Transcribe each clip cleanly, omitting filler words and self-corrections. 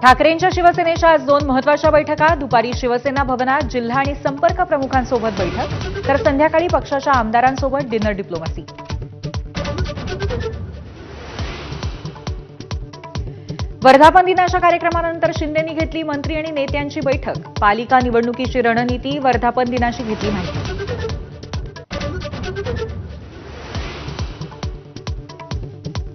ठाकरेंच्या शिवसेनेच्या आज दोन महत्त्वाच्या बैठका. दुपारी शिवसेना भवनात जिल्हा आणि संपर्क प्रमुखांसोबत बैठक, तर संध्याकाळी पक्षाच्या आमदारांसोबत डिनर डिप्लोमसी. वर्धापन दिनाच्या कार्यक्रमानंतर शिंदेंनी घेतली मंत्री आणि नेत्यांची बैठक. पालिका निवडणुकीची रणनीती, वर्धापन दिनाची घेतली माहिती.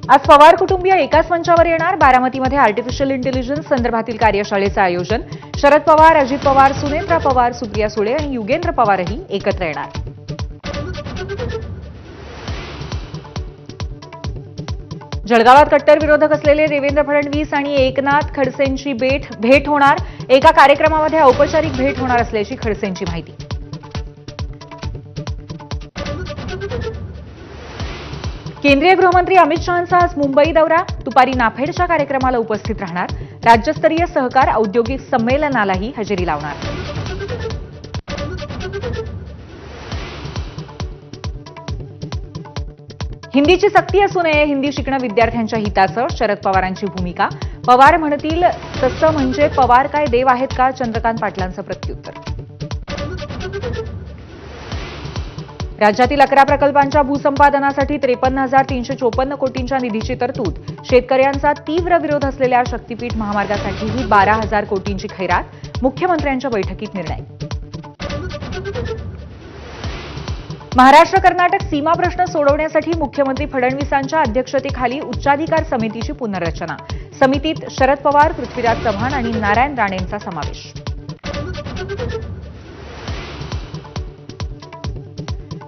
आज पवार कुटुंबीय एकाच मंचावर येणार. बारामतीमध्ये आर्टिफिशियल इंटेलिजन्स संदर्भातील कार्यशाळेचं आयोजन. शरद पवार, अजित पवार, सुनेत्रा पवार, सुप्रिया सुळे आणि युगेंद्र पवारही एकत्र येणार. जळगावात कट्टर विरोधक असलेले देवेंद्र फडणवीस आणि एकनाथ खडसेंची भेट होणार. एका कार्यक्रमामध्ये औपचारिक भेट होणार असल्याची खडसेंची माहिती. केंद्रीय गृहमंत्री अमित शहांचा आज मुंबई दौरा. दुपारी नाफेडच्या कार्यक्रमाला उपस्थित राहणार. राज्यस्तरीय सहकार औद्योगिक संमेलनालाही हजेरी लावणार. हिंदीची सक्ती असू नये, हिंदी शिकणं विद्यार्थ्यांच्या हिताचं, शरद पवारांची भूमिका. पवार म्हणतील तसं म्हणजे पवार काय देव आहेत का, चंद्रकांत पाटलांचं प्रत्युत्तर. राज्यातील 11 प्रकल्पांच्या भूसंपादनासाठी 53,354 कोटींच्या निधीची तरतूद. शेतकऱ्यांचा तीव्र विरोध असलेल्या शक्तीपीठ महामार्गासाठीही 12,000 कोटींची खैरात. मुख्यमंत्र्यांच्या बैठकीत निर्णय. महाराष्ट्र कर्नाटक सीमा प्रश्न सोडवण्यासाठी मुख्यमंत्री फडणवीसांच्या अध्यक्षतेखाली उच्चाधिकार समितीची पुनर्रचना. समितीत शरद पवार, पृथ्वीराज चव्हाण आणि नारायण राणेंचा समावेश.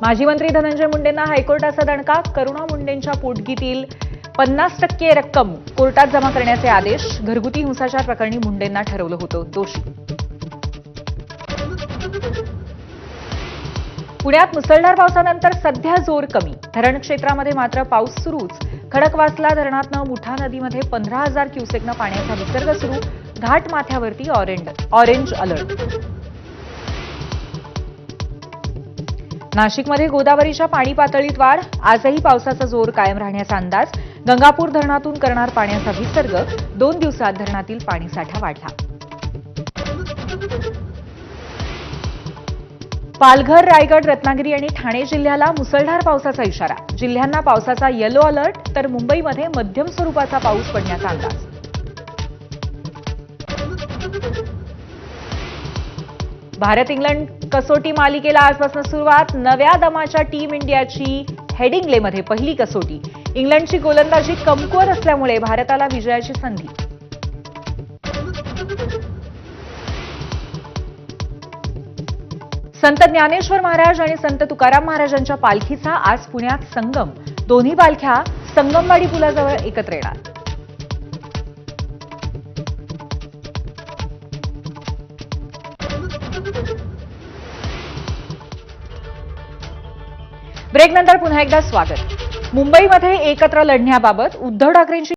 माजी मंत्री धनंजय मुंडेंना हायकोर्टाचा दणका. करुणा मुंडेंच्या पोटगीतील 50% रक्कम कोर्टात जमा करण्याचे आदेश. घरगुती हिंसाचार प्रकरणी मुंडेंना ठरवलं होतं दोषी. पुण्यात मुसळधार पावसानंतर सध्या जोर कमी. धरण क्षेत्रामध्ये मात्र पाऊस सुरूच. खडकवासला धरणातनं मुठा नदीमध्ये 15,000 क्युसेकनं पाण्याचा विसर्ग सुरू. घाट माथ्यावरती ऑरेंज अलर्ट. नाशिकमध्ये गोदावरीच्या पाणी पातळीत वाढ. आजही पावसाचा जोर कायम राहण्याचा अंदाज. गंगापूर धरणातून करणार पाण्याचा विसर्ग. 2 दिवसात धरणातील पाणीसाठा वाढला. पालघर, रायगड, रत्नागिरी आणि ठाणे जिल्ह्याला मुसळधार पावसाचा इशारा. जिल्ह्यांना पावसाचा येलो अलर्ट, तर मुंबईमध्ये मध्यम स्वरूपाचा पाऊस पडण्याचा अंदाज. भारत इंग्लंड कसोटी मालिकेला आजपासून सुरुवात. नव्या दमाच्या टीम इंडियाची हेडिंग्लेमध्ये पहिली कसोटी. इंग्लंडची गोलंदाजी कमकुवत असल्यामुळे भारताला विजयाची संधी. संत ज्ञानेश्वर महाराज आणि संत तुकाराम महाराजांच्या पालखीचा आज पुण्यात संगम. दोन्ही पालख्या संगमवाडी पुलाजवळ एकत्र येणार. ब्रेकनंतर पुन्हा एकदा स्वागत. मुंबईमध्ये एकत्र लढण्याबाबत उद्धव ठाकरेंची